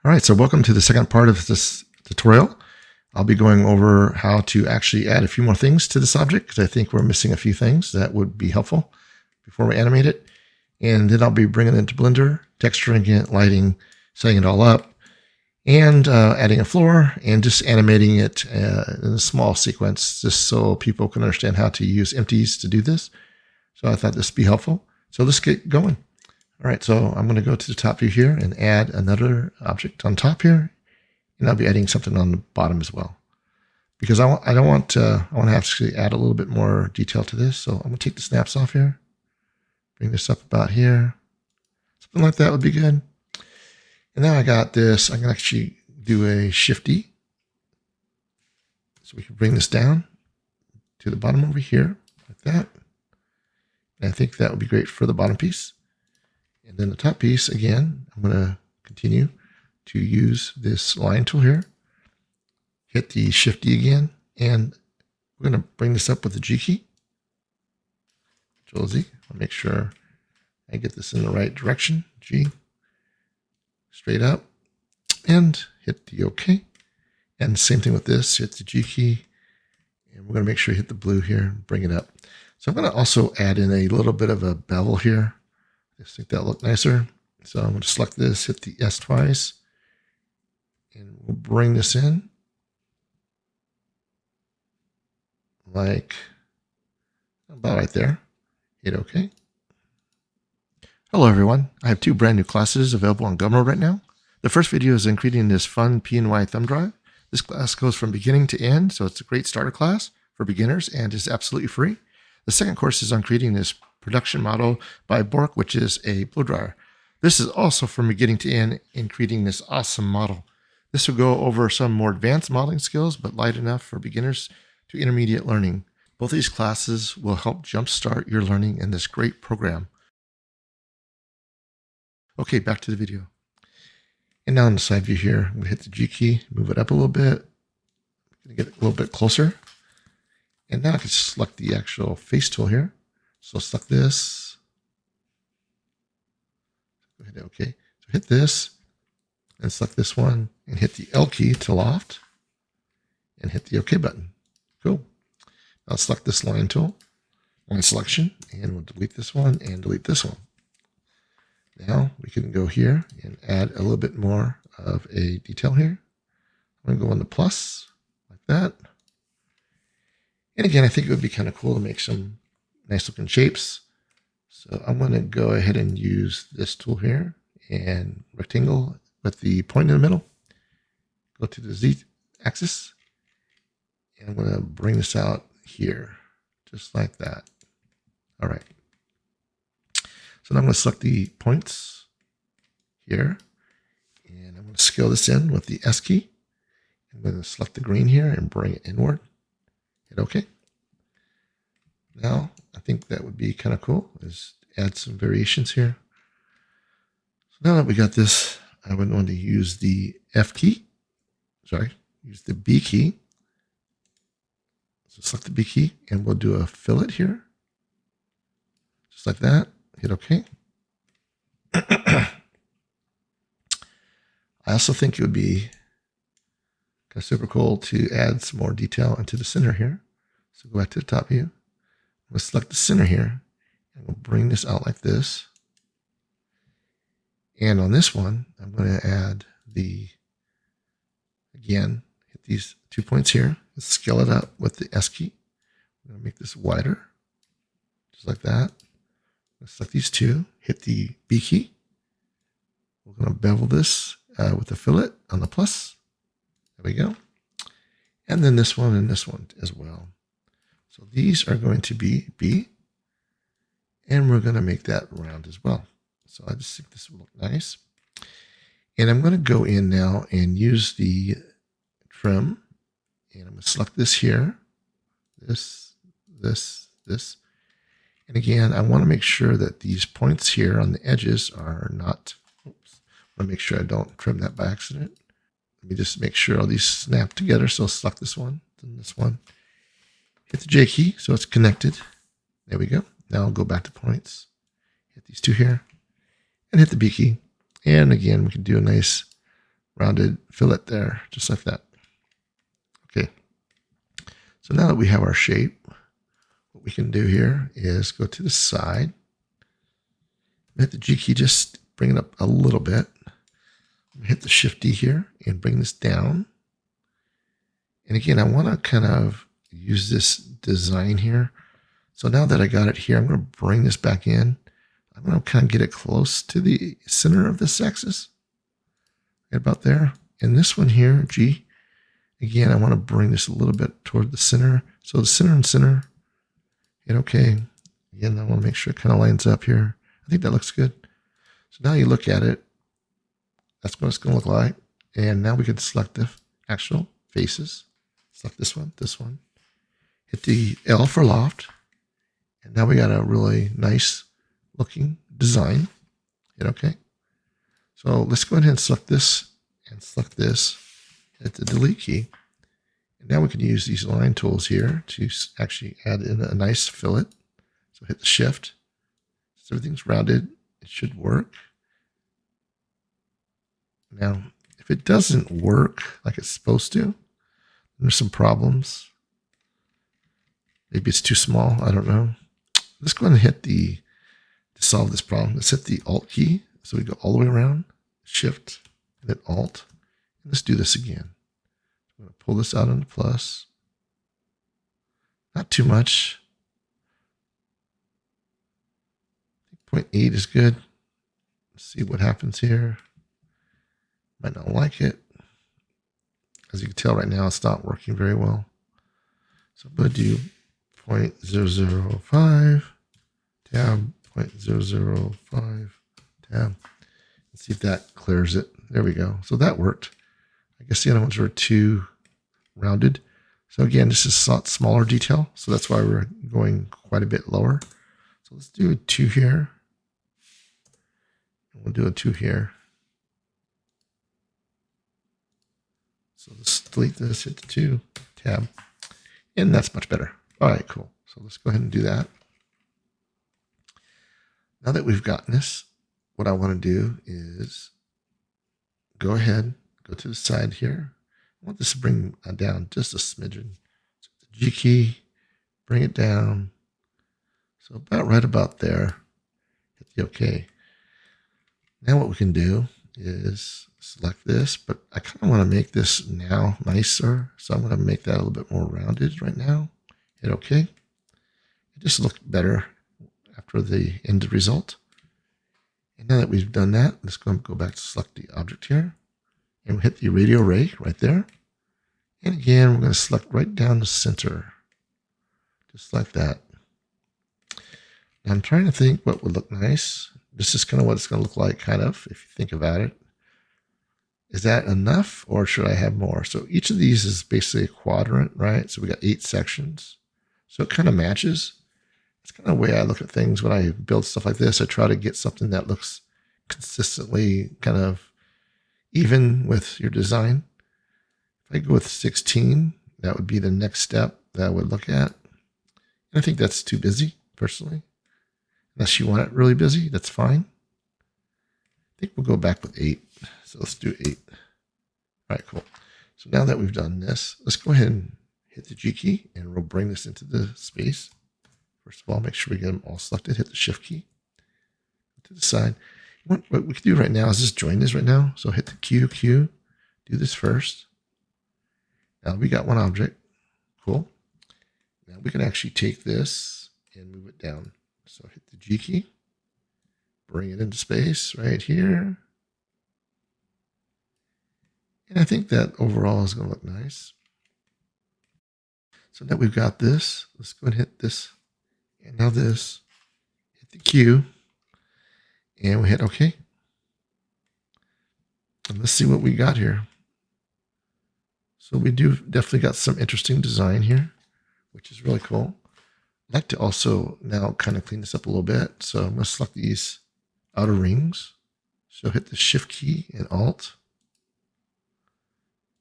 All right, so welcome to the second part of this tutorial. I'll be going over how to actually add a few more things to this object because I think we're missing a few things that would be helpful before we animate it. And then I'll be bringing it into Blender, texturing it, lighting, setting it all up, and adding a floor and just animating it in a small sequence just so people can understand how to use empties to do this. So I thought this would be helpful. So let's get going. All right, so I'm going to go to the top view here and add another object on top here, and I'll be adding something on the bottom as well, because I want to actually add a little bit more detail to this. So I'm going to take the snaps off here, bring this up about here, something like that would be good. And now I got this. I'm going to actually do a Shift-D, so we can bring this down to the bottom over here like that. And I think that would be great for the bottom piece. And then the top piece, again, I'm going to continue to use this line tool here. Hit the Shift-D again, and we're going to bring this up with the G key. Control-Z. I'll make sure I get this in the right direction. G. Straight up. And hit the OK. And same thing with this. Hit the G key. And we're going to make sure you hit the blue here and bring it up. So I'm going to also add in a little bit of a bevel here. I just think that look nicer. So I'm going to select this, hit the S twice, and we'll bring this in like about right there. Hit OK. Hello everyone. I have two brand new classes available on Gumroad right now. The first video is in creating this fun PNY thumb drive. This class goes from beginning to end, so it's a great starter class for beginners and is absolutely free. The second course is on creating this production model by Bork, which is a blow dryer. This is also from beginning to end in creating this awesome model. This will go over some more advanced modeling skills, but light enough for beginners to intermediate learning. Both of these classes will help jumpstart your learning in this great program. Okay, back to the video. And now on the side view here, I'm going to hit the G key, move it up a little bit, get a little bit closer. And now I can select the actual face tool here. So select this. Hit OK. So hit this and select this one and hit the L key to loft and hit the OK button. Cool. Now select this line tool, line selection, and we'll delete this one and delete this one. Now we can go here and add a little bit more of a detail here. I'm going to go on the plus like that. And again, I think it would be kind of cool to make some nice looking shapes. So I'm going to go ahead and use this tool here and rectangle with the point in the middle. Go to the Z axis. And I'm going to bring this out here, just like that. All right. So now I'm going to select the points here. And I'm going to scale this in with the S key. I'm going to select the green here and bring it inward. Hit OK. Now, I think that would be kind of cool, is add some variations here. So now that we got this, I would want to use the F key. Use the B key. So select the B key, and we'll do a fillet here. Just like that. Hit OK. I also think it would be kind of super cool to add some more detail into the center here. So go back to the top view. We'll select the center here, and we'll bring this out like this. And on this one, I'm going to add again, hit these 2 points here, and scale it up with the S key. I'm going to make this wider, just like that. Let's select these two, hit the B key. We're going to bevel this with the fillet on the plus. There we go. And then this one and this one as well. So these are going to be B, and we're going to make that round as well. So I just think this will look nice. And I'm going to go in now and use the trim, and I'm going to select this here, this. And again, I want to make sure that these points here on the edges are not, I want to make sure I don't trim that by accident. Let me just make sure all these snap together. So select this one, then this one. Hit the J key so it's connected. There we go. Now I'll go back to points. Hit these two here and hit the B key. And again, we can do a nice rounded fillet there, just like that. Okay. So now that we have our shape, what we can do here is go to the side, hit the G key, just bring it up a little bit. Hit the Shift D here and bring this down. And again, I want to kind of use this design here. So now that I got it here, I'm going to bring this back in. I'm going to kind of get it close to the center of this axis. Right about there. And this one here, G, again, I want to bring this a little bit toward the center. So the center and center, hit OK. Again, I want to make sure it kind of lines up here. I think that looks good. So now you look at it. That's what it's going to look like. And now we can select the actual faces. Select this one. Hit the L for loft. And now we got a really nice looking design. Hit OK. So let's go ahead and select this and select this. Hit the delete key. And now we can use these line tools here to actually add in a nice fillet. So hit the Shift. So everything's rounded. It should work. Now, if it doesn't work like it's supposed to, there's some problems. Maybe it's too small. I don't know. Let's go ahead and hit to solve this problem. Let's hit the Alt key. So we go all the way around, Shift, and then Alt. And let's do this again. I'm going to pull this out on the plus. Not too much. I think 0.8 is good. Let's see what happens here. Might not like it. As you can tell right now, it's not working very well. So I'm going to do 0.005 tab, 0.005 tab. Let's see if that clears it. There we go. So that worked. I guess the other ones were too rounded. So again, this is smaller detail. So that's why we're going quite a bit lower. So let's do a 2 here. And we'll do a 2 here. So let's delete this, hit the 2 tab, and that's much better. All right, cool. So let's go ahead and do that. Now that we've gotten this, what I want to do is go ahead, go to the side here. I want this to bring down just a smidgen. So the G key, bring it down. So about right about there. Hit the OK. Now what we can do is select this, but I kind of want to make this now nicer. So I'm going to make that a little bit more rounded right now. Hit OK. It just looked better after the end result. And now that we've done that, let's go back to select the object here. And we'll hit the radio ray right there. And again, we're going to select right down the center. Just like that. Now I'm trying to think what would look nice. This is kind of what it's going to look like, kind of, if you think about it. Is that enough, or should I have more? So each of these is basically a quadrant, right? So we got 8 sections. So it kind of matches. It's kind of the way I look at things when I build stuff like this. I try to get something that looks consistently kind of even with your design. If I go with 16, that would be the next step that I would look at. And I think that's too busy, personally. Unless you want it really busy, that's fine. I think we'll go back with 8. So let's do 8. All right, cool. So now that we've done this, let's go ahead and hit the G key, and we'll bring this into the space. First of all, make sure we get them all selected. Hit the Shift key to the side. What we can do right now is just join this right now. So hit the Q, do this first. Now we got one object. Cool. Now we can actually take this and move it down. So hit the G key, bring it into space right here. And I think that overall is going to look nice. So now we've got this. Let's go and hit this. And now this. Hit the Q. And we hit OK. And let's see what we got here. So we do definitely got some interesting design here, which is really cool. I'd like to also now kind of clean this up a little bit. So I'm going to select these outer rings. So hit the Shift key and Alt.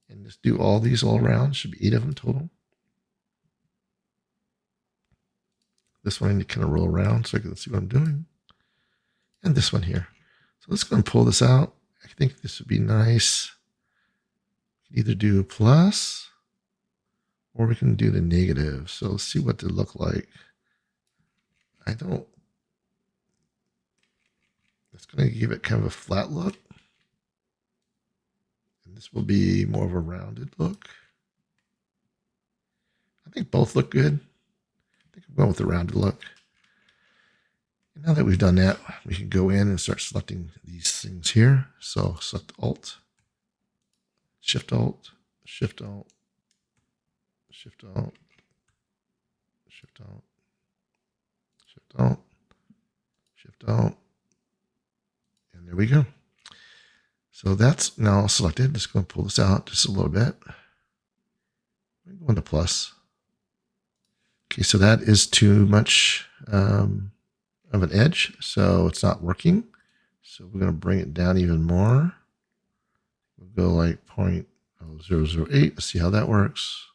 And just do all these all around. Should be 8 of them total. This one I need to kind of roll around so I can see what I'm doing. And this one here. So let's go and pull this out. I think this would be nice. can either do plus or we can do the negative. So let's see what they look like. It's going to give it kind of a flat look. And this will be more of a rounded look. I think both look good. I think I'm going with the rounded look. And now that we've done that, we can go in and start selecting these things here. So select Alt, Shift Alt, Shift Alt, Shift Alt, Shift Alt, Shift Alt, Shift Alt, and there we go. So that's now selected. Just going to pull this out just a little bit. Go into plus. Okay, so that is too much of an edge, so it's not working. So we're going to bring it down even more. We'll go like 0.008. Let's see how that works.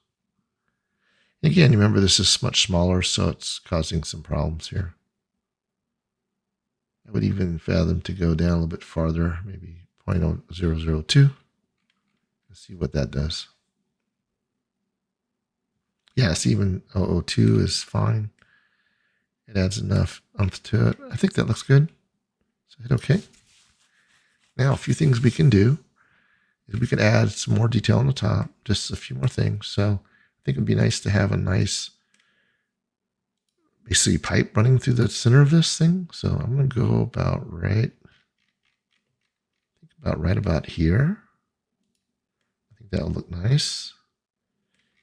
Again, remember this is much smaller, so it's causing some problems here. I would even fathom to go down a little bit farther, maybe 0.002. Let's see what that does. Yes, even 002 is fine. It adds enough oomph to it. I think that looks good. So hit OK. Now, a few things we can do is we could add some more detail on the top, just a few more things. So I think it'd be nice to have a nice, basically, pipe running through the center of this thing. So I'm going to go about right about here. I think that'll look nice.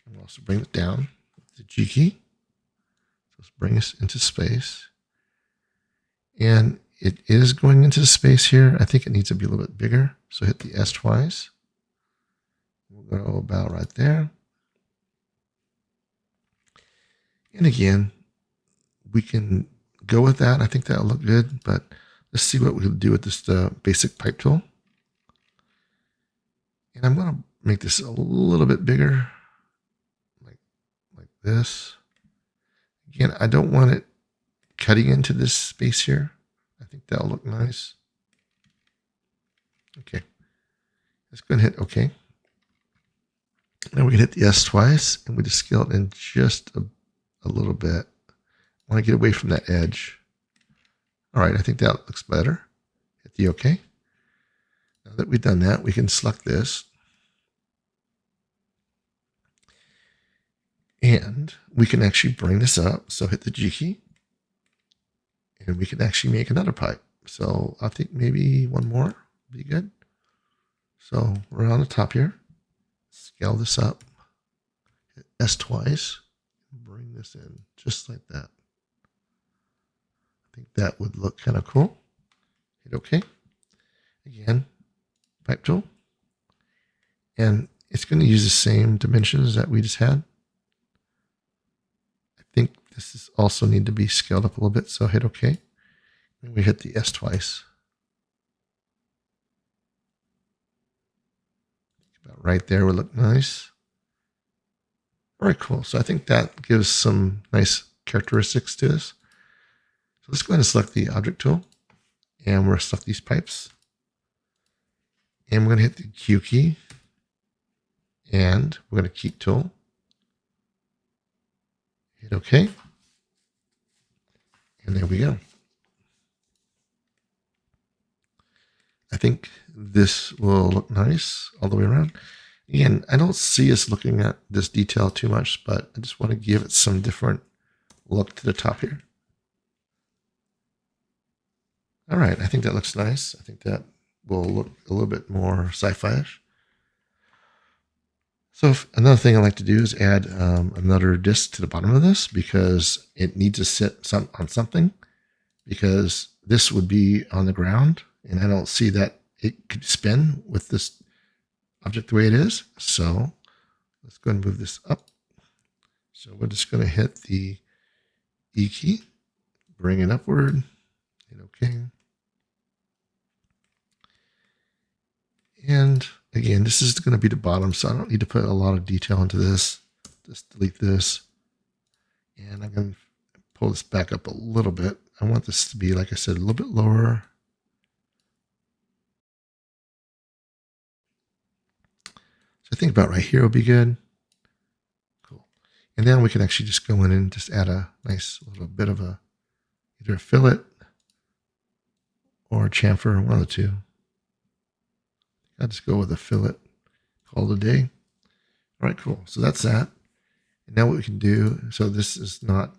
And we'll also bring it down with the G key. So let's bring us into space. And it is going into the space here. I think it needs to be a little bit bigger. So hit the S twice. We'll go about right there. And again, we can go with that. I think that'll look good, but let's see what we can do with this basic pipe tool. And I'm going to make this a little bit bigger, like this. Again, I don't want it cutting into this space here. I think that'll look nice. Okay. Let's go and hit OK. Now we can hit the S twice, and we just scale it in just a little bit. I want to get away from that edge. All right, I think that looks better. Hit the OK. Now that we've done that, we can select this. And we can actually bring this up. So hit the G key. And we can actually make another pipe. So I think maybe one more would be good. So we're on the top here. Scale this up. Hit S twice. Bring this in just like that. I think that would look kind of cool. Hit OK. Again, pipe tool. And it's going to use the same dimensions that we just had. I think this is also need to be scaled up a little bit. So hit OK. And we hit the S twice. About right there would look nice. All right, cool. So I think that gives some nice characteristics to this. So let's go ahead and select the object tool. And we're going to select these pipes. And we're going to hit the Q key. And we're going to keep tool. Hit OK. And there we go. I think this will look nice all the way around. Again, I don't see us looking at this detail too much, but I just want to give it some different look to the top here. All right, I think that looks nice. I think that will look a little bit more sci-fi-ish. So another thing I like to do is add another disc to the bottom of this because it needs to sit on something, because this would be on the ground and I don't see that it could spin with this object the way it is. So let's go and move this up. So we're just going to hit the E key, bring it upward, hit OK. And again, this is going to be the bottom, so I don't need to put a lot of detail into this. Just delete this. And I'm going to pull this back up a little bit. I want this to be, like I said, a little bit lower. So I think about right here will be good. Cool. And now we can actually just go in and just add a nice little bit of either a fillet or a chamfer, one of the two. I'll just go with a fillet, call it a day. All right, cool. So that's that. And now what we can do, so this is not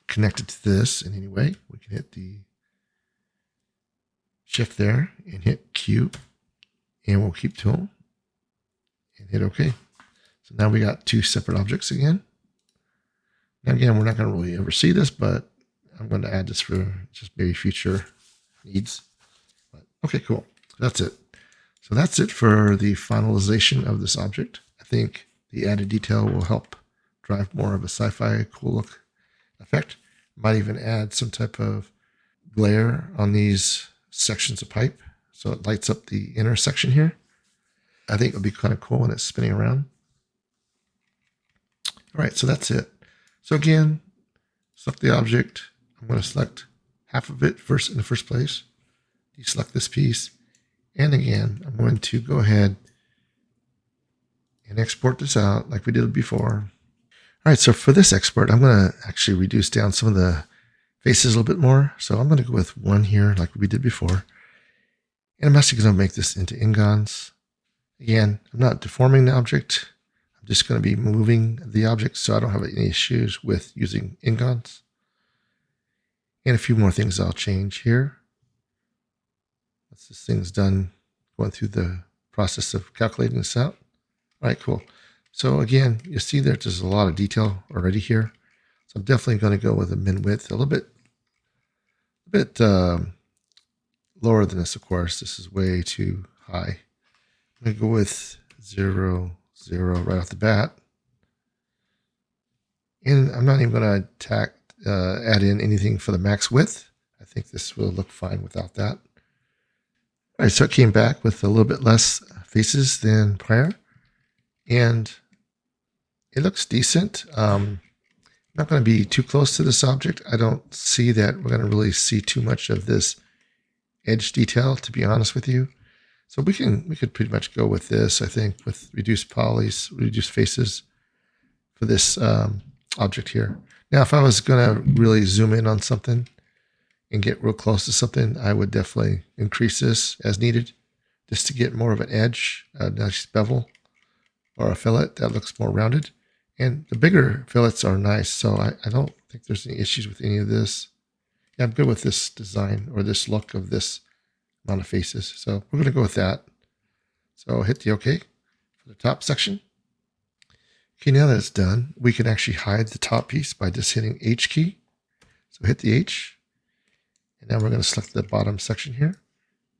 connected to this in any way. We can hit the shift there and hit Q, and we'll keep tool and hit OK. So now we got two separate objects again. Now again, we're not going to really ever see this, but I'm going to add this for just maybe future needs. But, okay, cool. That's it. So that's it for the finalization of this object. I think the added detail will help drive more of a sci-fi cool look effect. Might even add some type of glare on these sections of pipe so it lights up the inner section here. I think it'll be kind of cool when it's spinning around. All right, so that's it. So again, select the object. I'm going to select half of it first in the first place. Deselect this piece. And again, I'm going to go ahead and export this out like we did before. All right, so for this export, I'm going to actually reduce down some of the faces a little bit more. So I'm going to go with one here like we did before. And I'm actually going to make this into ingons. Again, I'm not deforming the object. I'm just going to be moving the object so I don't have any issues with using ingons. And a few more things I'll change here. Once this thing's done going through the process of calculating this out. All right, cool. So again, you see there's a lot of detail already here. So I'm definitely going to go with a min width, a little bit lower than this, of course. This is way too high. I'm going to go with 0, 0 right off the bat. And I'm not even going to add in anything for the max width. I think this will look fine without that. All right, so it came back with a little bit less faces than prior. And it looks decent. I'm not going to be too close to this object. I don't see that we're going to really see too much of this edge detail, to be honest with you. So we could pretty much go with this, I think, with reduced polys, reduced faces for this object here. Now, if I was going to really zoom in on something and get real close to something, I would definitely increase this as needed just to get more of an edge, a nice bevel or a fillet that looks more rounded. And the bigger fillets are nice, so I don't think there's any issues with any of this. Yeah, I'm good with this design or this look of this amount of faces. So we're going to go with that. So hit the OK for the top section. Okay, now that it's done, we can actually hide the top piece by just hitting H key. So hit the H. And now we're going to select the bottom section here.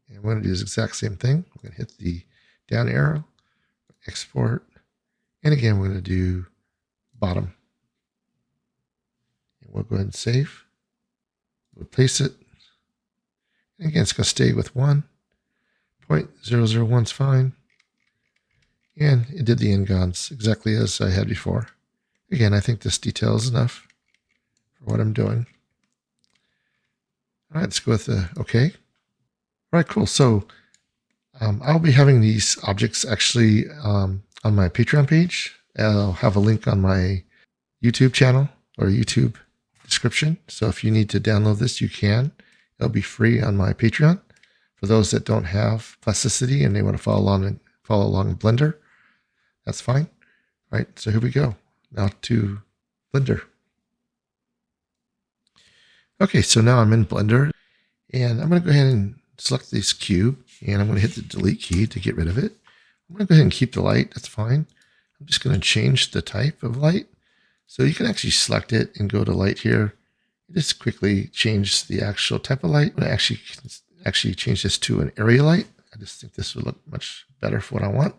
And we're going to do the exact same thing. We're going to hit the down arrow, export. And again, we're going to do bottom. And we'll go ahead and save. We'll place it. And again, it's going to stay with 1. 0.001 is fine. And it did the ingons exactly as I had before. Again, I think this detail is enough for what I'm doing. All right, let's go with the OK. All right, cool. So I'll be having these objects actually on my Patreon page. I'll have a link on my YouTube channel or YouTube description. So if you need to download this, you can. It'll be free on my Patreon. For those that don't have Plasticity and they want to follow along in Blender, that's fine. All right, so here we go. Now to Blender. Okay, so now I'm in Blender, and I'm going to go ahead and select this cube, and I'm going to hit the delete key to get rid of it. I'm going to go ahead and keep the light. That's fine. I'm just going to change the type of light. So you can actually select it and go to light here. Just quickly change the actual type of light. I'm going to actually change this to an area light. I just think this would look much better for what I want.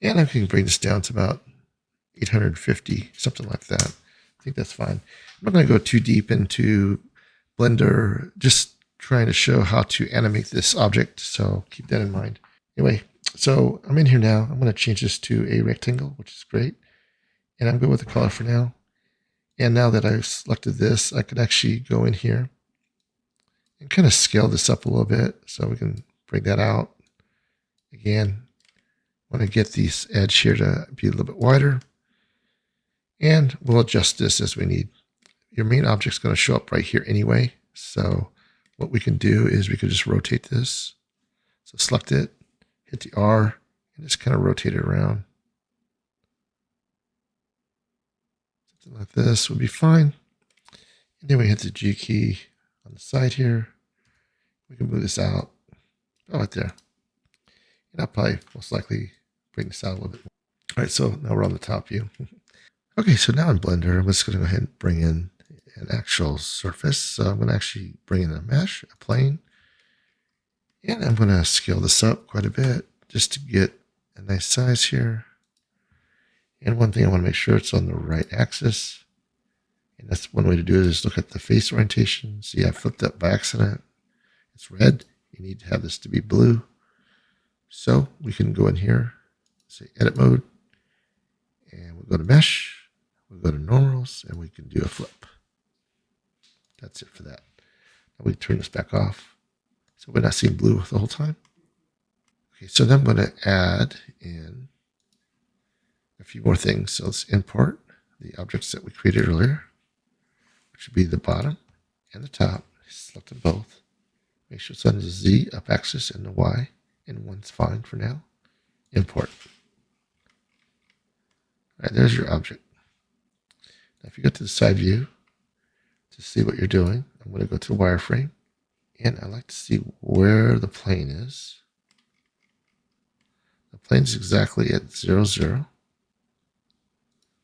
And I can bring this down to about 850, something like that. I think that's fine. I'm not going to go too deep into Blender, just trying to show how to animate this object. So keep that in mind. Anyway, so I'm in here now. I'm going to change this to a rectangle, which is great. And I'm good with the color for now. And now that I've selected this, I could actually go in here and kind of scale this up a little bit so we can bring that out. Again, Want to get this edge here to be a little bit wider. And we'll adjust this as we need. Your main object's going to show up right here anyway. So what we can do is we could just rotate this. So select it, hit the R, and just kind of rotate it around. Something like this would be fine. And then we hit the G key on the side here. We can move this out right there. And I'll probably most likely bring this out a little bit more. All right, so now we're on the top view. Okay, so now in Blender, I'm just going to go ahead and bring in an actual surface. So I'm going to actually bring in a mesh, a plane. And I'm going to scale this up quite a bit just to get a nice size here. And one thing I want to make sure it's on the right axis. And that's one way to do it is look at the face orientation. See, I flipped up by accident. It's red. You need to have this to be blue. So we can go in here, say edit mode, and we'll go to mesh. We'll go to normals, and we can do a flip. That's it for that. Now we turn this back off. So we're not seeing blue the whole time. Okay, so then I'm going to add in a few more things. So let's import the objects that we created earlier, which would be the bottom and the top. Select them both. Make sure it's on the Z up axis and the Y, and one's fine for now. Import. All right, there's your object. Now if you go to the side view to see what you're doing, I'm going to go to the wireframe. And I like to see where the plane is. The plane is exactly at 0, 0,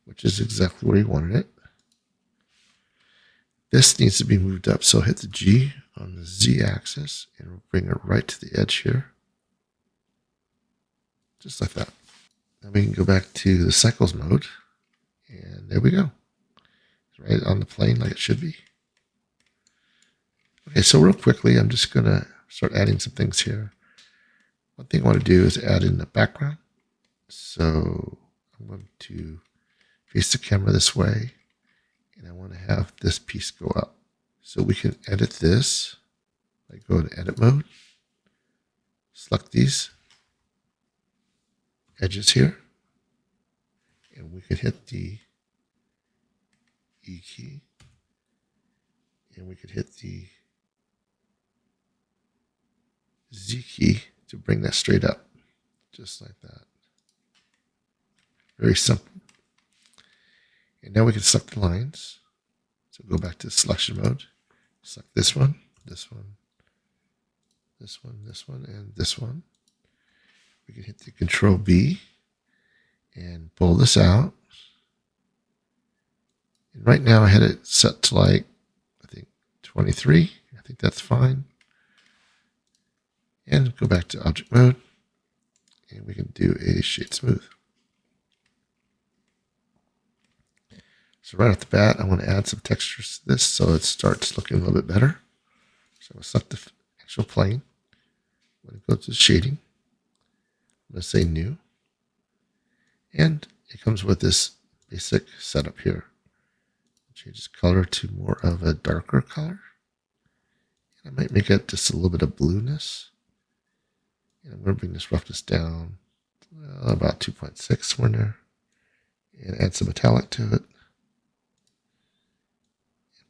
which is exactly where you wanted it. This needs to be moved up, so hit the G on the Z axis and we'll bring it right to the edge here. Just like that. Now we can go back to the cycles mode, and there we go. It's right on the plane like it should be. Okay, so real quickly, I'm just going to start adding some things here. One thing I want to do is add in the background. So I'm going to face the camera this way, and I want to have this piece go up. So we can edit this by going to edit mode, select these edges here, and we can hit the E key, and we could hit the Z key to bring that straight up, just like that. Very simple. And now we can select the lines. So go back to selection mode. Select this one, this one, this one, this one, and this one. We can hit the Control B and pull this out. And right now I had it set to like, I think 23. I think that's fine. And go back to object mode, and we can do a shade smooth. So right off the bat, I want to add some textures to this so it starts looking a little bit better. So I'm going to select the actual plane. I'm going to go to shading. I'm going to say new. And it comes with this basic setup here. Changes color to more of a darker color. And I might make it just a little bit of blueness. And I'm going to bring this roughness down about 2.6 somewhere in there. And add some metallic to it.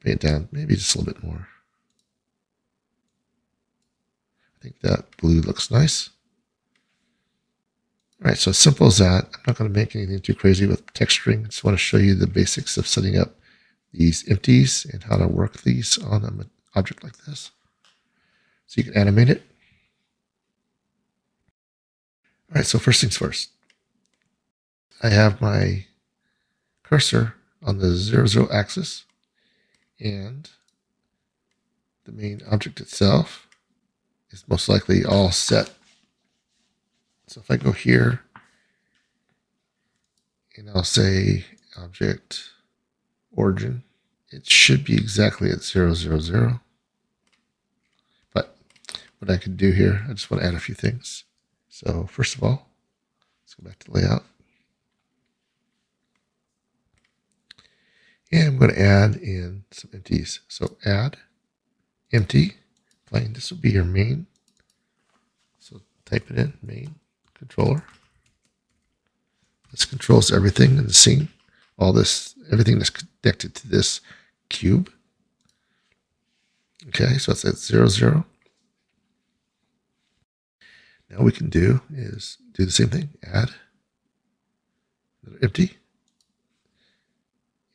Bring it down maybe just a little bit more. I think that blue looks nice. All right, so as simple as that. I'm not going to make anything too crazy with texturing. I just want to show you the basics of setting up these empties and how to work these on an object like this. So you can animate it. All right, so first things first. I have my cursor on the 0, 0 axis, and the main object itself is most likely all set. So if I go here and I'll say object origin, it should be exactly at 0, 0, 0. But what I can do here, I just want to add a few things. So first of all, let's go back to layout. And I'm going to add in some empties. So add empty plane. This will be your main. So type it in, main controller. This controls everything in the scene. All this, everything that's connected to this cube. Okay, so it's at 0, 0. Now we can do is do the same thing. Add another empty.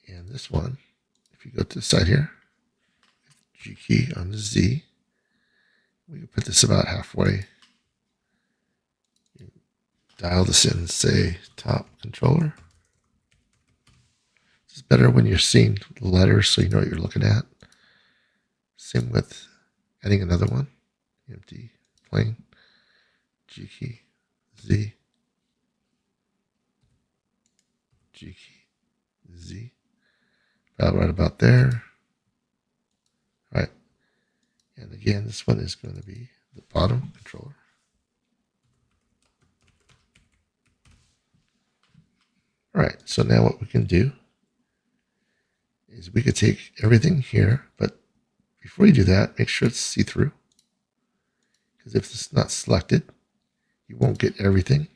And this one, if you go to the side here, G key on the Z, we can put this about halfway. Dial this in, say top controller. It's better when you're seeing the letters so you know what you're looking at. Same with adding another one. Empty, plain, G key, Z, G key, Z. Right about there. All right. And again, this one is going to be the bottom controller. All right, so now what we can do is we could take everything here, but before you do that, make sure it's see-through. Because if it's not selected, you won't get everything.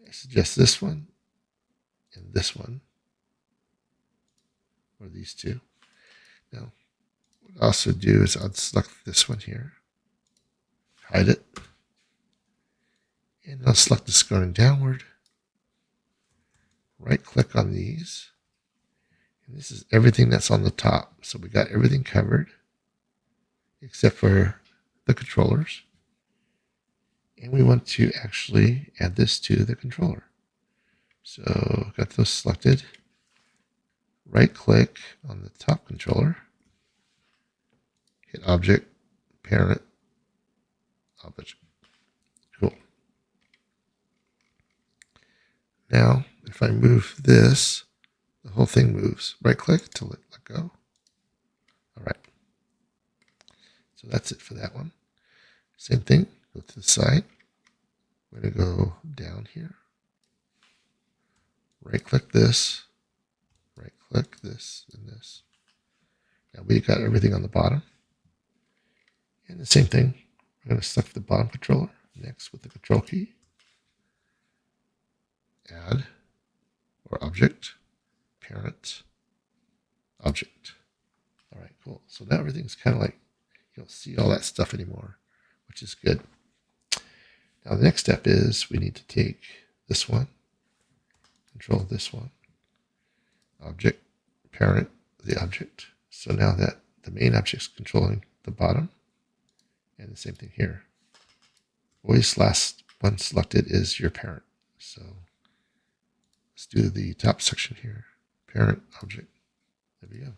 I suggest this one and this one, or these two. Now, what I'll also do is I'll select this one here, hide it, and I'll select this going downward. Right click on these, and this is everything that's on the top. So we got everything covered except for the controllers. And we want to actually add this to the controller. So got those selected. Right click on the top controller, hit object, parent, object. Cool. Now, if I move this, the whole thing moves. Right click to let go. All right. So that's it for that one. Same thing, go to the side. We're going to go down here. Right click this. Right click this and this. Now we got everything on the bottom. And the same thing, we're going to select the bottom controller. Next with the control key. Add or object, parent, object. All right, cool. So now everything's kind of like, you don't see all that stuff anymore, which is good. Now the next step is we need to take this one, control this one, object, parent, the object. So now that the main object is controlling the bottom, and the same thing here. Always last one selected is your parent. So let's do the top section here. Parent, object. There we go.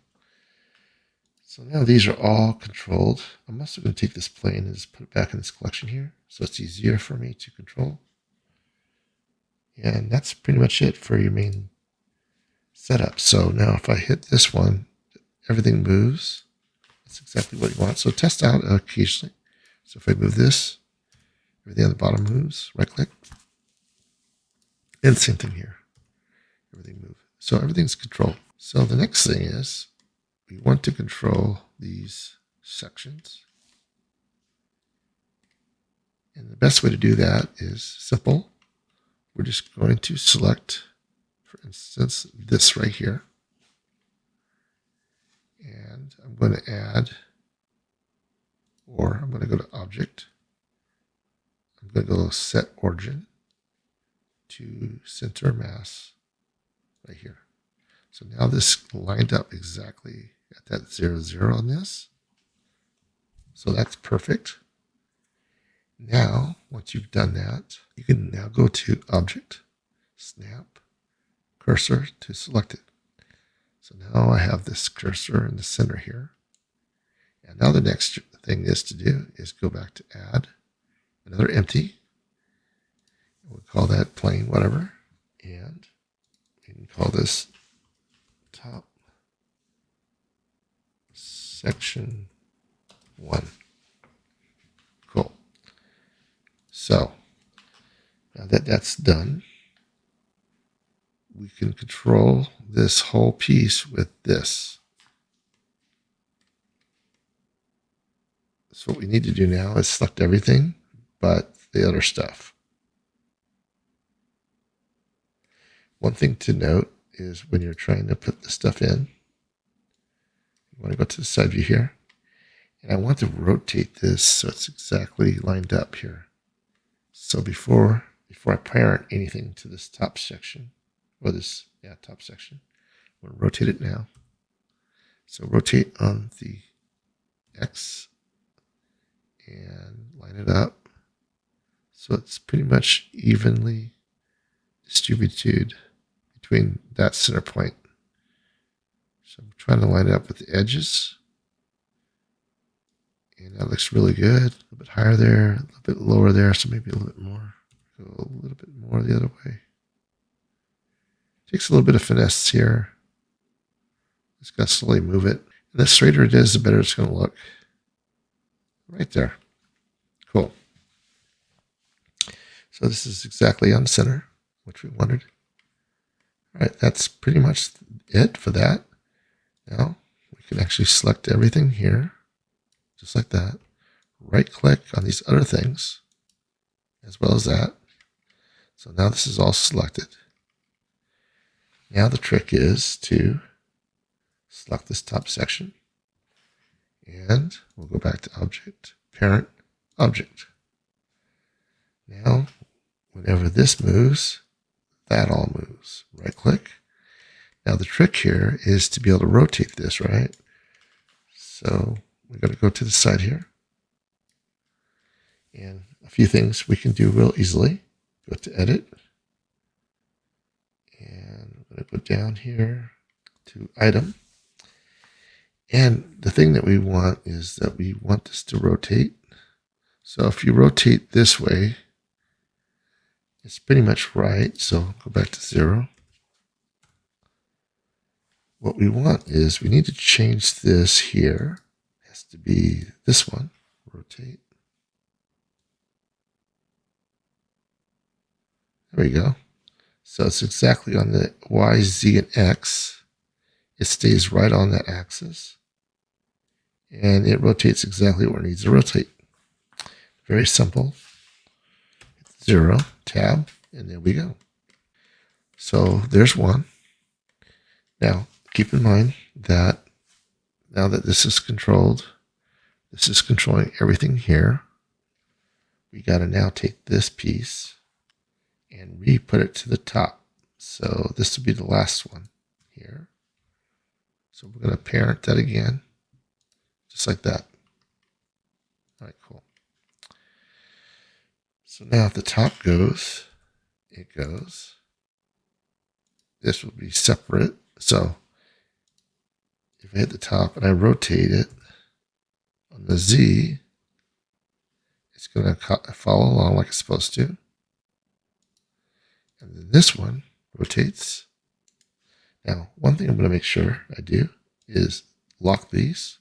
So now these are all controlled. I'm also going to take this plane and just put it back in this collection here so it's easier for me to control. And that's pretty much it for your main setup. So now if I hit this one, everything moves. That's exactly what you want. So test out occasionally. So if I move this, everything on the bottom moves. Right click. And same thing here. Everything moves. So everything's controlled. So the next thing is we want to control these sections. And the best way to do that is simple. We're just going to select, for instance, this right here. And I'm going to add, or I'm going to go to Object. I'm going to go Set Origin to Center Mass right here. So now this lined up exactly at that 0, 0 on this. So that's perfect. Now, once you've done that, you can now go to Object, Snap, Cursor to select it. So now I have this cursor in the center here. And now the next thing is to do is go back to Add, another empty. We'll call that plain, whatever. And we can call this top section 1. Cool. So now that that's done, we can control this whole piece with this. So what we need to do now is select everything but the other stuff. One thing to note is when you're trying to put the stuff in, you want to go to the side view here. And I want to rotate this so it's exactly lined up here. So before I parent anything to this top section, or this, top section, I'm going to rotate it now. So rotate on the X and line it up so it's pretty much evenly distributed between that center point. So I'm trying to line it up with the edges. And that looks really good. A little bit higher there, a little bit lower there, so maybe a little bit more. Go a little bit more the other way. Takes a little bit of finesse here. Just got to slowly move it. And the straighter it is, the better it's going to look. Right there. Cool. So this is exactly on center, which we wanted. All right, that's pretty much it for that. Now we can actually select everything here, just like that. Right click on these other things, as well as that. So now this is all selected. Now the trick is to select this top section. And we'll go back to Object, Parent, Object. Now, whenever this moves, that all moves. Right click. Now the trick here is to be able to rotate this, right? So we're going to go to the side here. And a few things we can do real easily. Go to Edit. And I'm going to go down here to Item. And the thing that we want is that we want this to rotate. So if you rotate this way, it's pretty much right. So go back to 0. What we want is we need to change this here. It has to be this one. Rotate. There we go. So it's exactly on the Y, Z, and X. It stays right on that axis. And it rotates exactly where it needs to rotate. Very simple. 0, tab, and there we go. So there's one. Now, keep in mind that now that this is controlled, this is controlling everything here. We got to now take this piece and re-put it to the top. So this will be the last one here. So we're going to parent that again, just like that. All right, cool. So now if the top goes, it goes. This will be separate. So if I hit the top and I rotate it on the Z, it's going to follow along like it's supposed to. And then this one rotates. Now, one thing I'm going to make sure I do is lock these.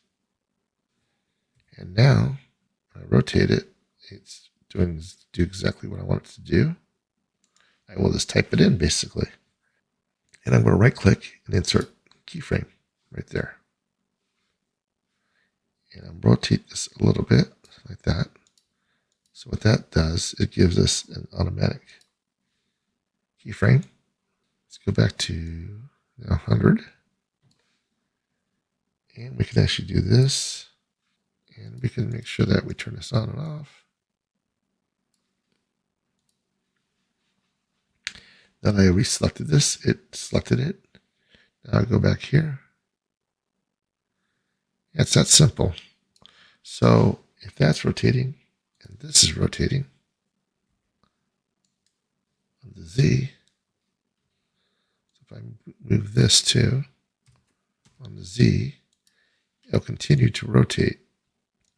And now, when I rotate it, it's do exactly what I want it to do. I will just type it in, basically. And I'm going to right-click and insert keyframe right there. And I'll rotate this a little bit, like that. So what that does, it gives us an automatic keyframe. Let's go back to 100. And we can actually do this. And we can make sure that we turn this on and off. Now that I reselected this, it selected it. Now I go back here. It's that simple. So if that's rotating and this is rotating on the Z, so if I move this too on the Z, it'll continue to rotate.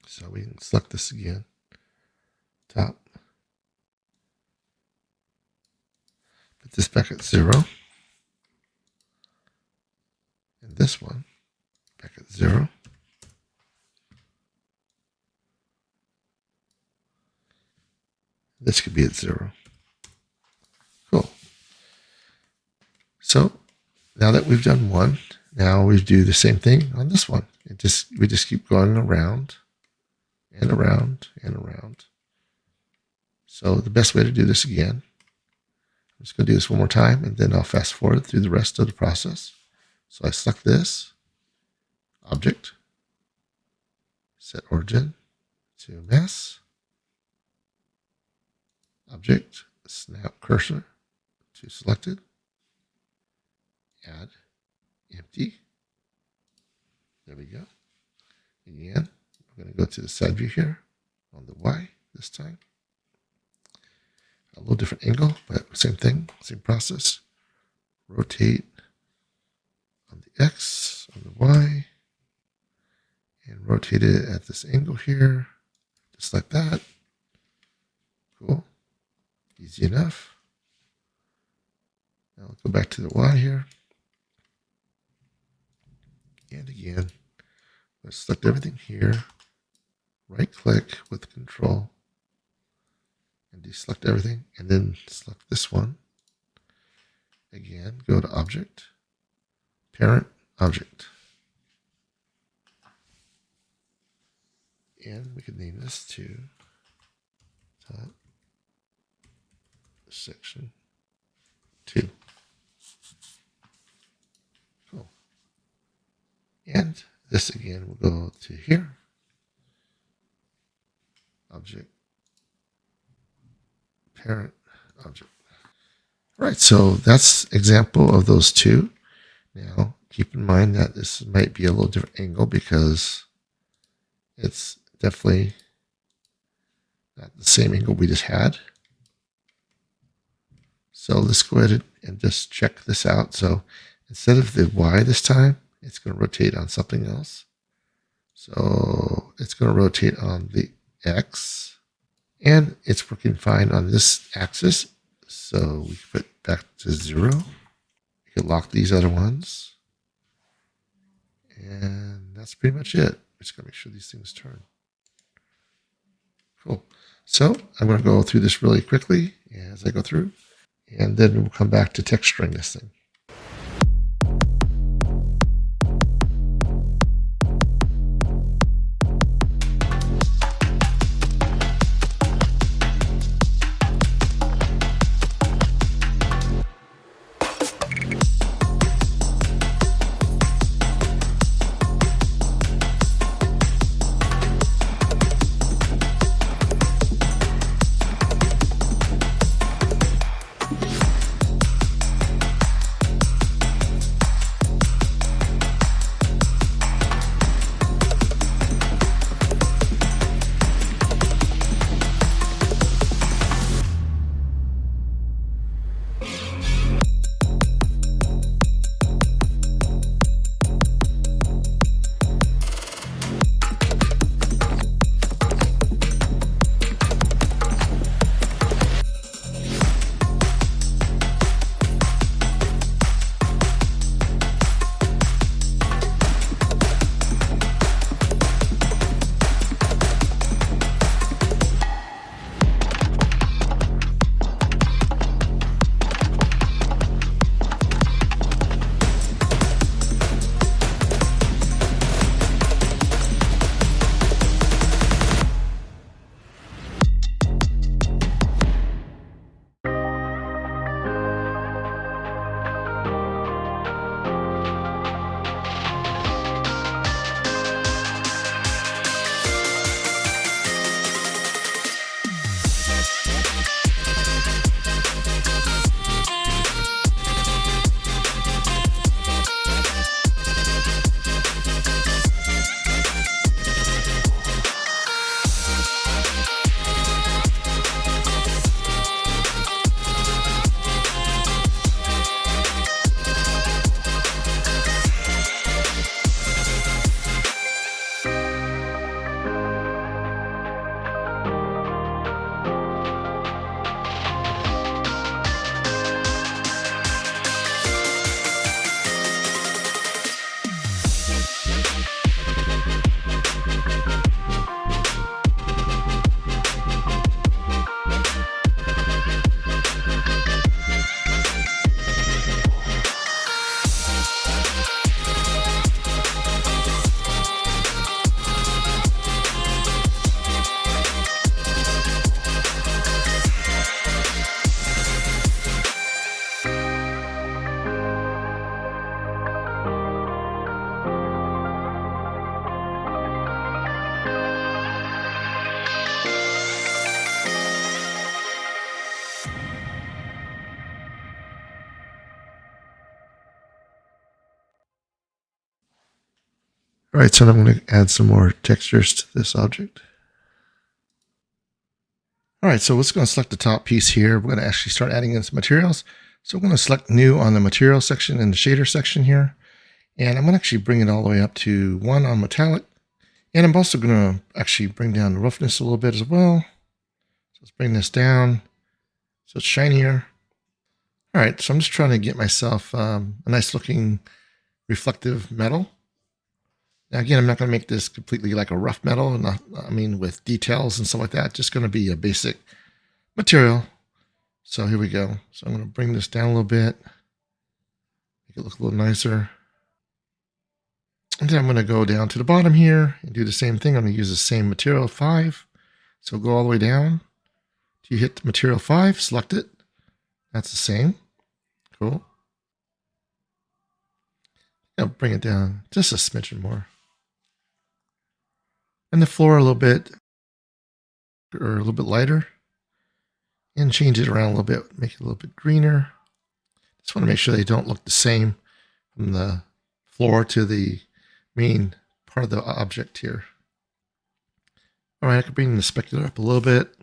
So we can select this again, top. Put this back at 0. And this one back at 0. This could be at 0. Cool. So now that we've done one, now we do the same thing on this one. We just keep going around and around and around. So the best way to do this again, just going to do this one more time, and then I'll fast forward through the rest of the process. So I select this, Object, set origin to mass, Object, snap cursor to selected, add, empty. There we go. Again, we're going to go to the side view here on the Y this time. A little different angle, but same thing, same process. Rotate on the X, on the Y, and rotate it at this angle here, just like that. Cool. Easy enough. Now I'll go back to the Y here. And again, let's select everything here. Right click with Control and deselect everything, and then select this one. Again, go to Object, Parent, Object. And we can name this to Top Section 2. Cool. And this again will go to here. Object, Parent, Object. All right, so that's example of those two. Now, keep in mind that this might be a little different angle because it's definitely not the same angle we just had. So let's go ahead and just check this out. So instead of the Y this time, it's going to rotate on something else. So it's going to rotate on the X, and it's working fine on this axis. So we can put back to 0. We can lock these other ones. And that's pretty much it. We're just going to make sure these things turn. Cool. So I'm going to go through this really quickly as I go through, and then we'll come back to texturing this thing. All right, so I'm going to add some more textures to this object. All right, so let's go and select the top piece here. We're going to actually start adding in some materials. So I'm going to select new on the material section and the shader section here. And I'm going to actually bring it all the way up to 1 on metallic. And I'm also going to actually bring down the roughness a little bit as well. So let's bring this down so it's shinier. All right, so I'm just trying to get myself a nice looking reflective metal. Now again, I'm not going to make this completely like a rough metal, with details and stuff like that. Just going to be a basic material. So here we go. So I'm going to bring this down a little bit, make it look a little nicer. And then I'm going to go down to the bottom here and do the same thing. I'm going to use the same material 5. So go all the way down till you hit the material 5, select it. That's the same. Cool. I'll bring it down just a smidgen more. And the floor a little bit, or a little bit lighter. And change it around a little bit, make it a little bit greener. Just want to make sure they don't look the same from the floor to the main part of the object here. All right, I can bring the specular up a little bit.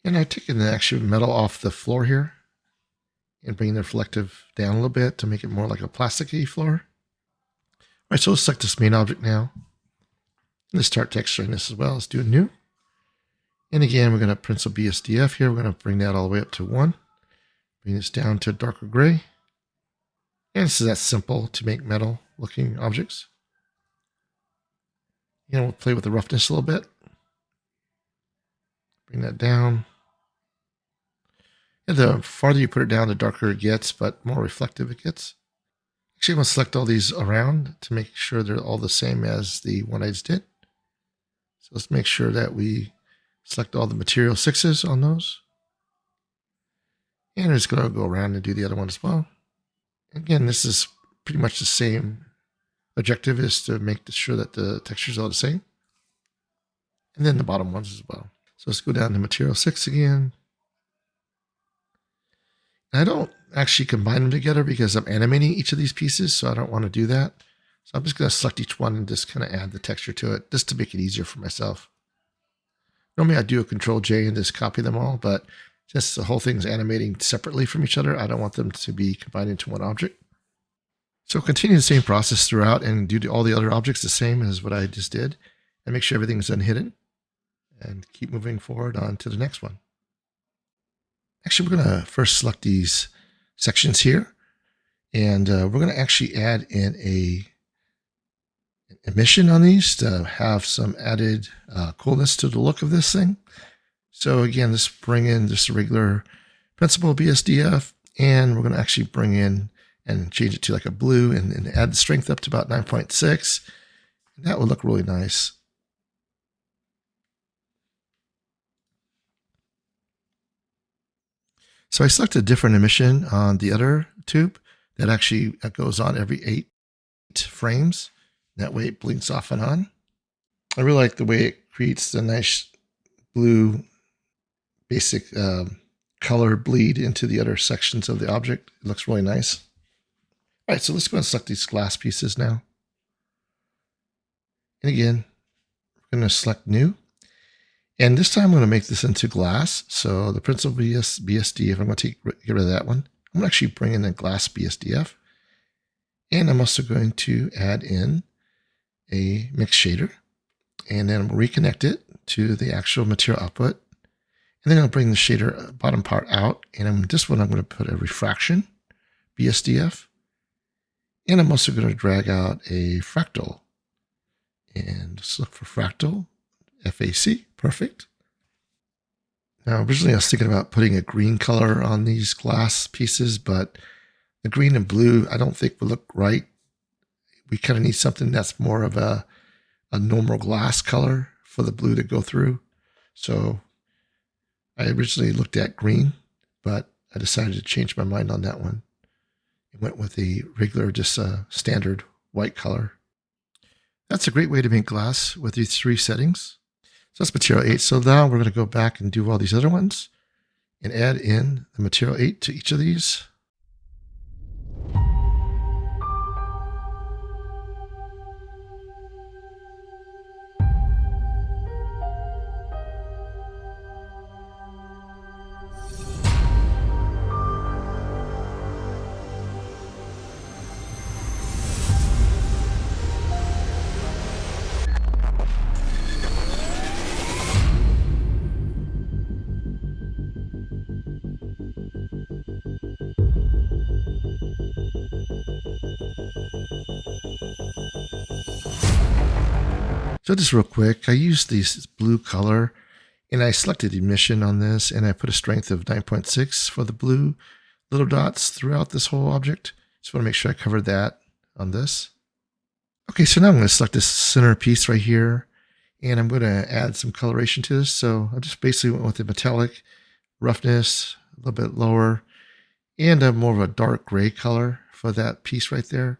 And I've taken the actual metal off the floor here and bring the reflective down a little bit to make it more like a plasticky floor. All right, so let's select this main object now. Let's start texturing this as well. Let's do a new. And again, we're going to pencil BSDF here. We're going to bring that all the way up to 1. Bring this down to darker gray. And this is that simple to make metal looking objects. And we'll play with the roughness a little bit. Bring that down. And the farther you put it down, the darker it gets, but more reflective it gets. Actually, I'm going to select all these around to make sure they're all the same as the one I just did. So let's make sure that we select all the material 6s on those. And I'm just going to go around and do the other one as well. Again, this is pretty much the same objective, is to make sure that the textures are the same. And then the bottom ones as well. So let's go down to material 6 again. I don't actually combine them together because I'm animating each of these pieces, so I don't want to do that. So I'm just going to select each one and just kind of add the texture to it, just to make it easier for myself. Normally I do a Control J and just copy them all, but since the whole thing's animating separately from each other, I don't want them to be combined into one object. So continue the same process throughout and do all the other objects the same as what I just did, and make sure everything's unhidden, and keep moving forward on to the next one. Actually, we're going to first select these sections here, and we're going to actually add in an emission on these to have some added coolness to the look of this thing. So again, let's bring in just a regular principal BSDF, and we're going to actually bring in and change it to like a blue and add the strength up to about 9.6. And that would look really nice. So I selected a different emission on the other tube that actually goes on every 8 frames. That way it blinks off and on. I really like the way it creates the nice blue basic color bleed into the other sections of the object. It looks really nice. All right, so let's go and select these glass pieces now. And again, we're going to select new. And this time I'm going to make this into glass. So the principal BSDF, I'm going to get rid of that one. I'm going to actually bring in a glass BSDF. And I'm also going to add in a mix shader. And then I'm going to reconnect it to the actual material output. And then I'll bring the shader bottom part out. And on this one, I'm going to put a refraction BSDF. And I'm also going to drag out a fractal. And let's look for fractal. FAC, perfect. Now, originally I was thinking about putting a green color on these glass pieces, but the green and blue I don't think would look right. We kind of need something that's more of a normal glass color for the blue to go through. So I originally looked at green, but I decided to change my mind on that one. It went with the regular, just a standard white color. That's a great way to make glass with these 3 settings. So that's material 8. So now we're going to go back and do all these other ones and add in the material 8 to each of these. So just real quick, I used this blue color and I selected emission on this and I put a strength of 9.6 for the blue little dots throughout this whole object. Just want to make sure I covered that on this. Okay, so now I'm going to select this center piece right here and I'm going to add some coloration to this. So I just basically went with the metallic roughness, a little bit lower, and more of a dark gray color for that piece right there.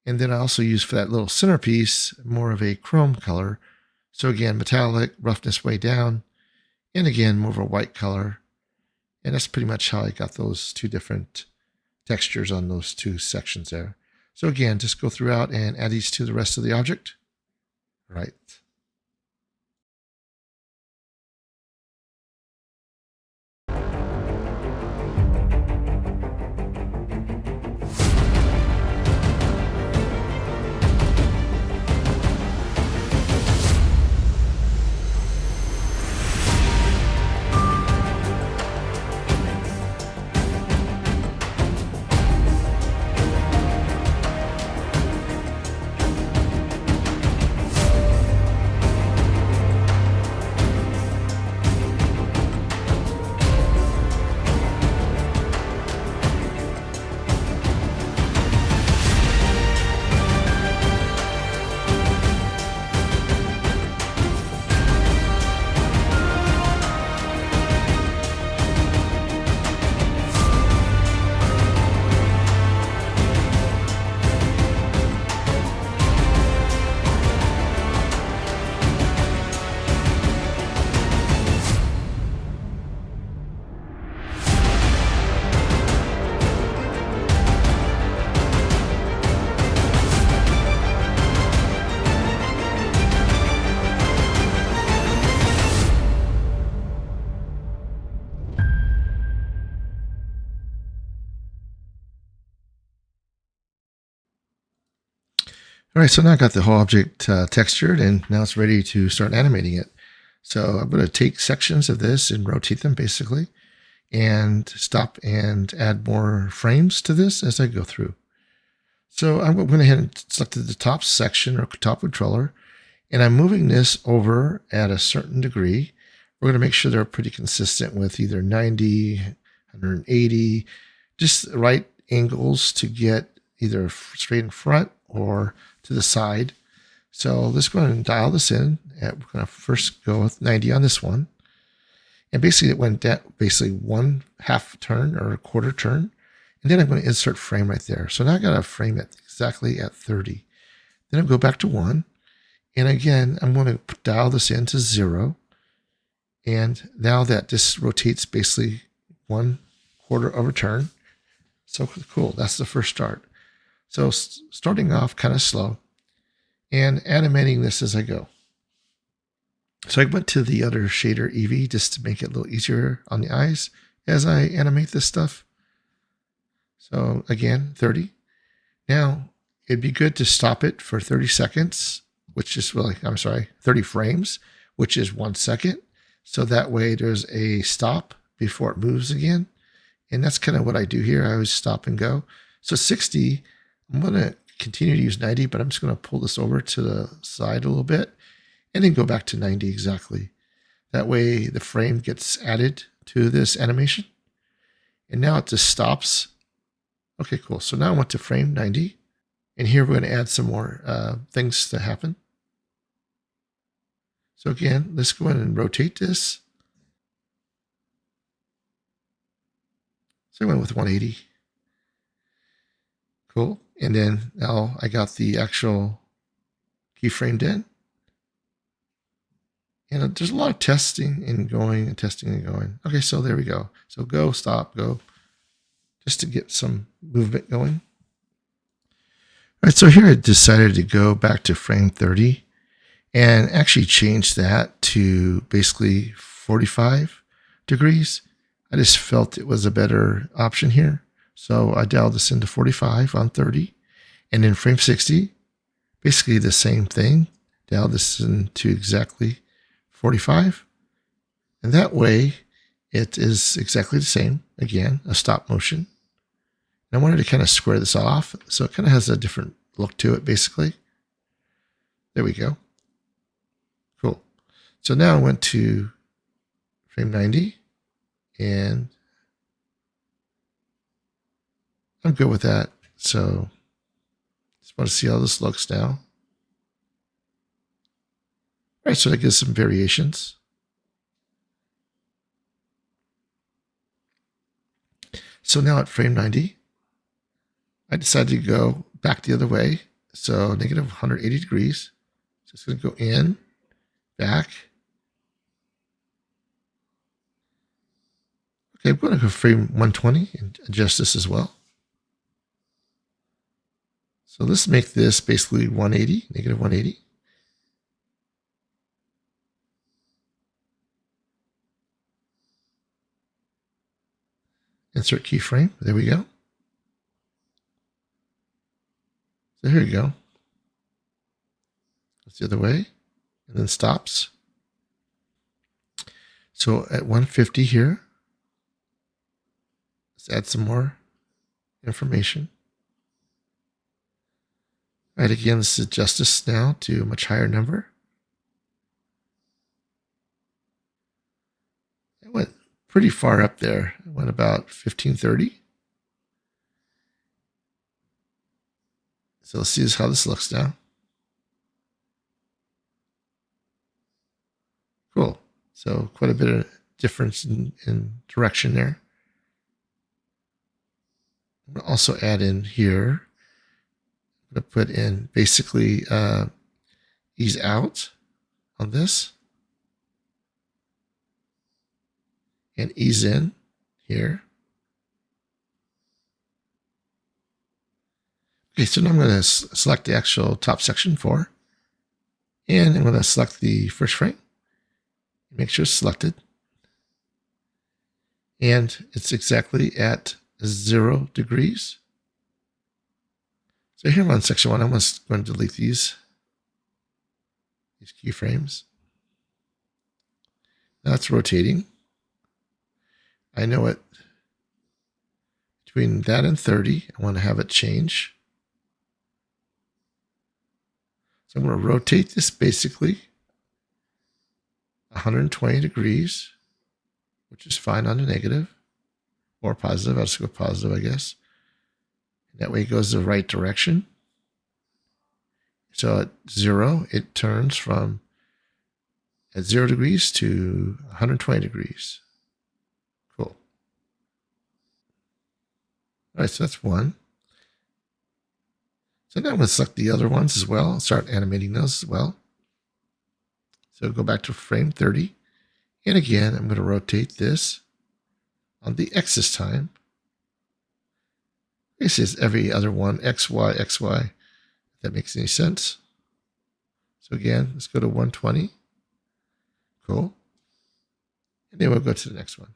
And then I also use for that little centerpiece more of a chrome color. So again, metallic, roughness way down, and again, more of a white color. And that's pretty much how I got those two different textures on those two sections there. So again, just go throughout and add these to the rest of the object. All right. All right, so now I got the whole object textured and now it's ready to start animating it. So I'm going to take sections of this and rotate them basically and stop and add more frames to this as I go through. So I went ahead and selected the top section or top controller and I'm moving this over at a certain degree. We're going to make sure they're pretty consistent with either 90, 180, just the right angles to get either straight in front or to the side. So let's go ahead and dial this in. We're going to first go with 90 on this one. And basically it went down basically 1/2 turn or a quarter turn. And then I'm going to insert frame right there. So now I got a frame at exactly at 30. Then I'll go back to 1. And again, I'm going to dial this in to 0. And now that this rotates basically 1/4 of a turn. So cool. That's the first start. So starting off kind of slow and animating this as I go. So I went to the other shader Eevee just to make it a little easier on the eyes as I animate this stuff. So again, 30. Now it'd be good to stop it for 30 seconds, which is really, 30 frames, which is 1 second. So that way there's a stop before it moves again. And that's kind of what I do here. I always stop and go. So 60, I'm going to continue to use 90, but I'm just going to pull this over to the side a little bit and then go back to 90 exactly. That way the frame gets added to this animation. And now it just stops. Okay, cool. So now I went to frame 90. And here we're going to add some more things to happen. So again, let's go ahead and rotate this. So I went with 180. Cool. And then now I got the actual keyframed in. And there's a lot of testing and going and testing and going. Okay, so there we go. So go, stop, go, just to get some movement going. All right, so here I decided to go back to frame 30 and actually change that to basically 45 degrees. I just felt it was a better option here. So I dialed this into 45 on 30 and then frame 60, basically the same thing. Dial this into exactly 45. And that way it is exactly the same. Again, a stop motion. And I wanted to kind of square this off. So it kind of has a different look to it, basically. There we go. So now I went to frame 90 and I'm good with that. So just want to see how this looks now. All right, so that gives some variations. So now at frame 90, I decided to go back the other way. So negative 180 degrees. So it's going to go in, back. Okay, I'm going to go frame 120 and adjust this as well. So let's make this basically 180, negative 180. Insert keyframe. There we go. So here you go. That's the other way. And then stops. So at 150 here, let's add some more information. All right, again, let's adjust this now to a much higher number. It went pretty far up there. It went about 1530. So let's see how this looks now. Cool. So quite a bit of difference in direction there. I'm going to also add in here. I'm going to put in basically ease out on this and ease in here. Okay, so now I'm going to select the actual top section 4. And I'm going to select the first frame. Make sure it's selected. And it's exactly at 0 degrees. So here I'm on section 1. I'm just going to delete these keyframes. Now it's rotating. I know it between that and 30. I want to have it change. So I'm going to rotate this basically 120 degrees, which is fine on the negative or positive. I'll just go positive, I guess. And that way it goes the right direction. So at 0, it turns from at 0 degrees to 120 degrees. Cool. All right, so that's one. So now I'm going to select the other ones as well. Start animating those as well. So go back to frame 30. And again, I'm going to rotate this on the X this time. This is every other one, X, Y, X, Y, if that makes any sense. So again, let's go to 120. Cool. And then we'll go to the next one.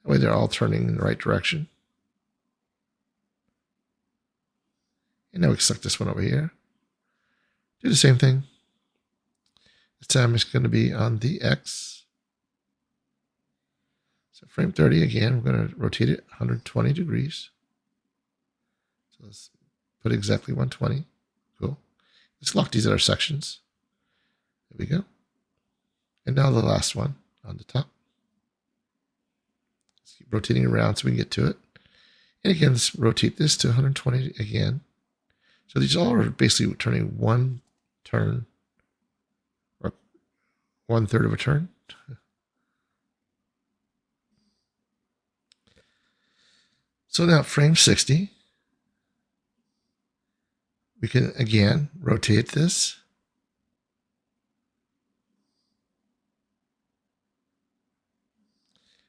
That way they're all turning in the right direction. And now we can select this one over here. Do the same thing. This time it's going to be on the X. So frame 30 again, we're going to rotate it 120 degrees. So let's put exactly 120. Cool. Let's lock these other sections. There we go. And now the last one on the top. Let's keep rotating around so we can get to it. And again, let's rotate this to 120 again. So these all are basically turning one turn, or 1/3 of a turn. So now frame 60, we can again rotate this.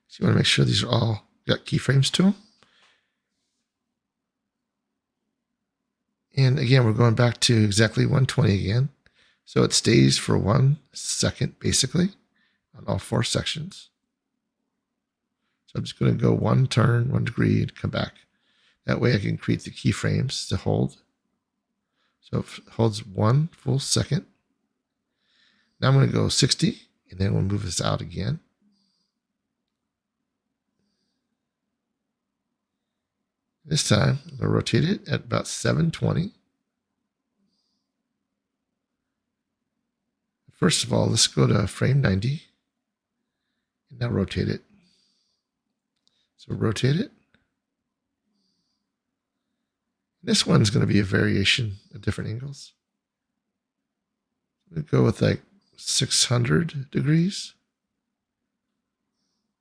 So you want to make sure these are all got keyframes to them. And again, we're going back to exactly 120 again. So it stays for 1 second, basically, on all 4 sections. So I'm just going to go 1 turn, 1 degree, and come back. That way I can create the keyframes to hold. So it holds 1 full second. Now I'm going to go 60, and then we'll move this out again. This time, I'm going to rotate it at about 720. First of all, let's go to frame 90 and now rotate it. So rotate it. This one's going to be a variation of different angles. We'll go with like 600 degrees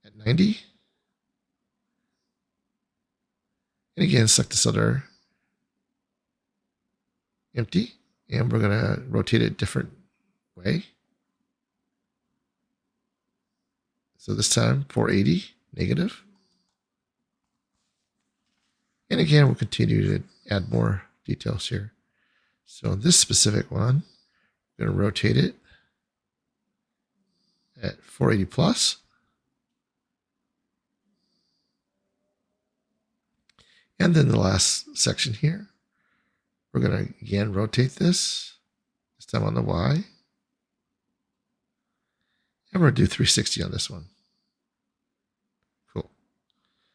at 90. And again, select this other empty, and we're going to rotate it a different way. So this time 480 negative. And again, we'll continue to add more details here. So this specific one, I'm going to rotate it at 480 plus. And then the last section here, we're going to again rotate this time on the Y. And we're going to do 360 on this one. Cool.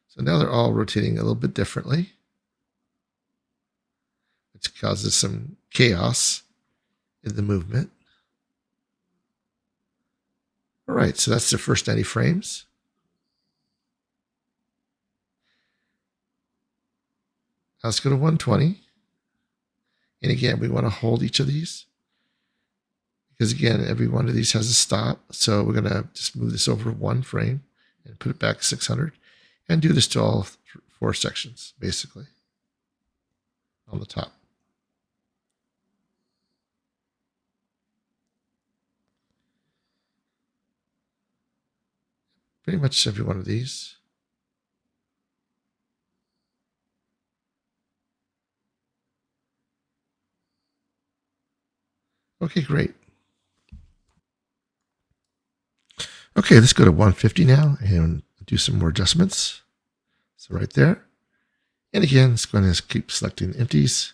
So now they're all rotating a little bit differently, which causes some chaos in the movement. All right, so that's the first 90 frames. Now let's go to 120. And again, we want to hold each of these because again, every one of these has a stop. So we're going to just move this over one frame and put it back 600 and do this to all 4 sections, basically, on the top. Pretty much every one of these. Okay, great. Okay, let's go to 150 now and do some more adjustments. So right there. And again, it's going to keep selecting empties.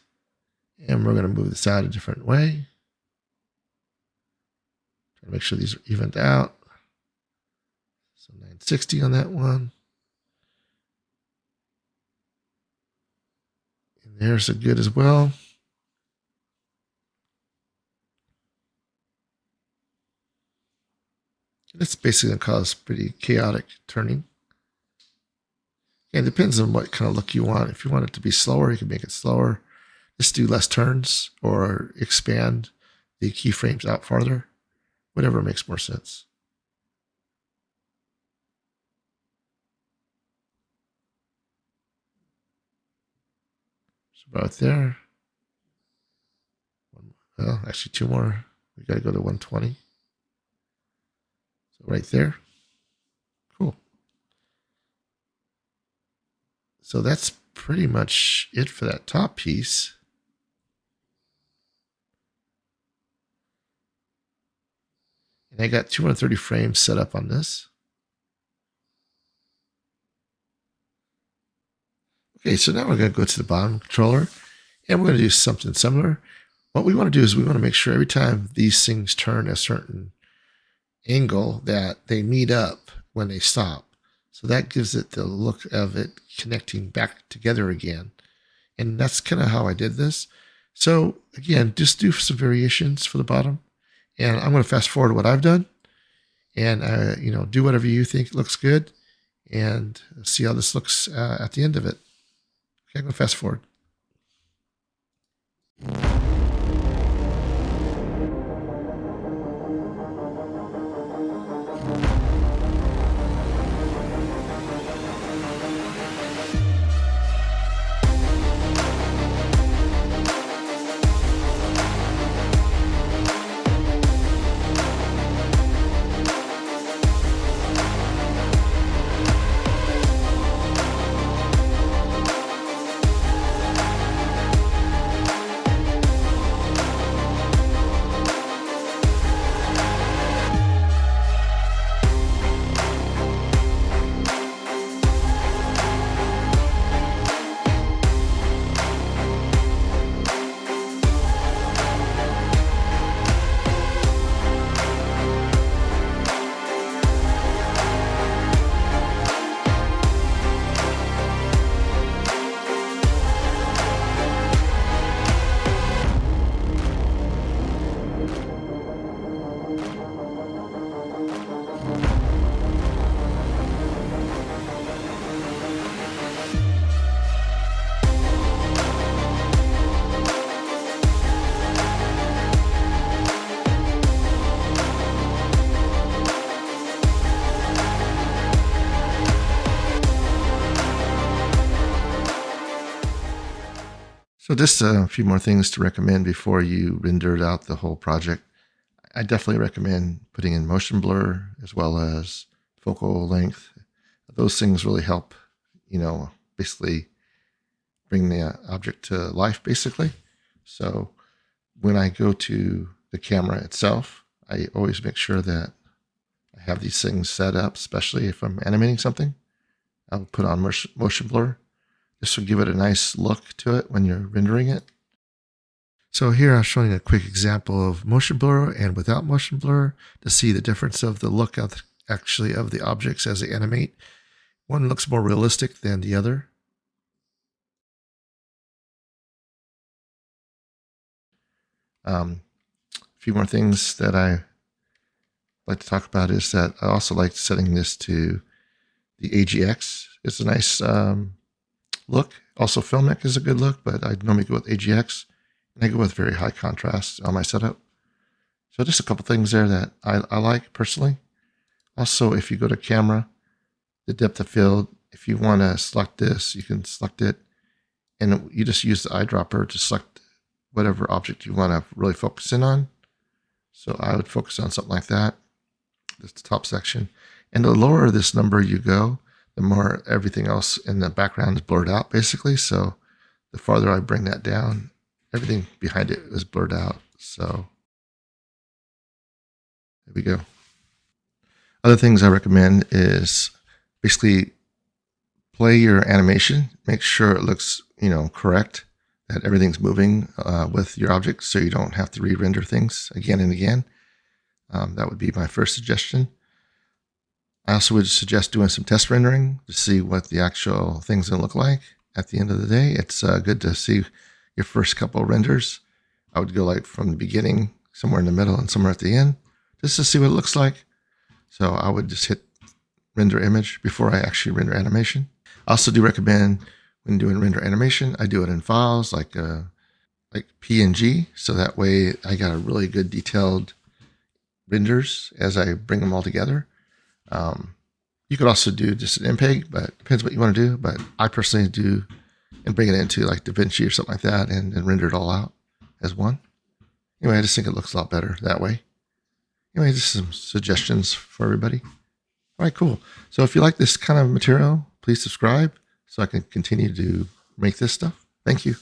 And we're going to move this out a different way. Try to make sure these are evened out. So 960 on that one. And there's a good as well. It's basically going to cause pretty chaotic turning. And it depends on what kind of look you want. If you want it to be slower, you can make it slower. Just do less turns or expand the keyframes out farther. Whatever makes more sense. So about there. Well, actually 2 more. We got to go to 120. So right there. Cool. So that's pretty much it for that top piece. And I got 230 frames set up on this. Okay, so now we're going to go to the bottom controller and we're going to do something similar. What we want to do is we want to make sure every time these things turn a certain angle that they meet up when they stop. So that gives it the look of it connecting back together again. And that's kind of how I did this. So again, just do some variations for the bottom. And I'm going to fast forward what I've done and, do whatever you think looks good and see how this looks at the end of it. Okay, I'm going to fast forward. So just a few more things to recommend before you render out the whole project. I definitely recommend putting in motion blur as well as focal length. Those things really help, basically bring the object to life, basically. So when I go to the camera itself, I always make sure that I have these things set up, especially if I'm animating something. I'll put on motion blur. This will give it a nice look to it when you're rendering it. So here I'm showing a quick example of motion blur and without motion blur to see the difference of the look of the objects as they animate. One looks more realistic than the other. A few more things that I like to talk about is that I also like setting this to the AGX. It's a nice look. Also, Filmic is a good look, but I normally go with AGX, and I go with very high contrast on my setup. So just a couple things there that I like personally. Also, if you go to camera, the depth of field, if you want to select this, you can select it, and you just use the eyedropper to select whatever object you want to really focus in on. So I would focus on something like that. That's the top section. And the lower this number you go, the more everything else in the background is blurred out, basically. So the farther I bring that down, everything behind it is blurred out. So there we go. Other things I recommend is basically play your animation. Make sure it looks, correct, that everything's moving with your object so you don't have to re-render things again and again. That would be my first suggestion. I also would suggest doing some test rendering to see what the actual thing's going to look like. At the end of the day, it's good to see your first couple of renders. I would go like from the beginning, somewhere in the middle, and somewhere at the end, just to see what it looks like. So I would just hit render image before I actually render animation. I also do recommend when doing render animation, I do it in files like PNG, so that way I got a really good detailed renders as I bring them all together. You could also do just an MPEG, but it depends what you want to do. But I personally do and bring it into like DaVinci or something like that and render it all out as one. Anyway, I just think it looks a lot better that way. Anyway, just some suggestions for everybody. All right, cool. So if you like this kind of material, please subscribe so I can continue to make this stuff. Thank you.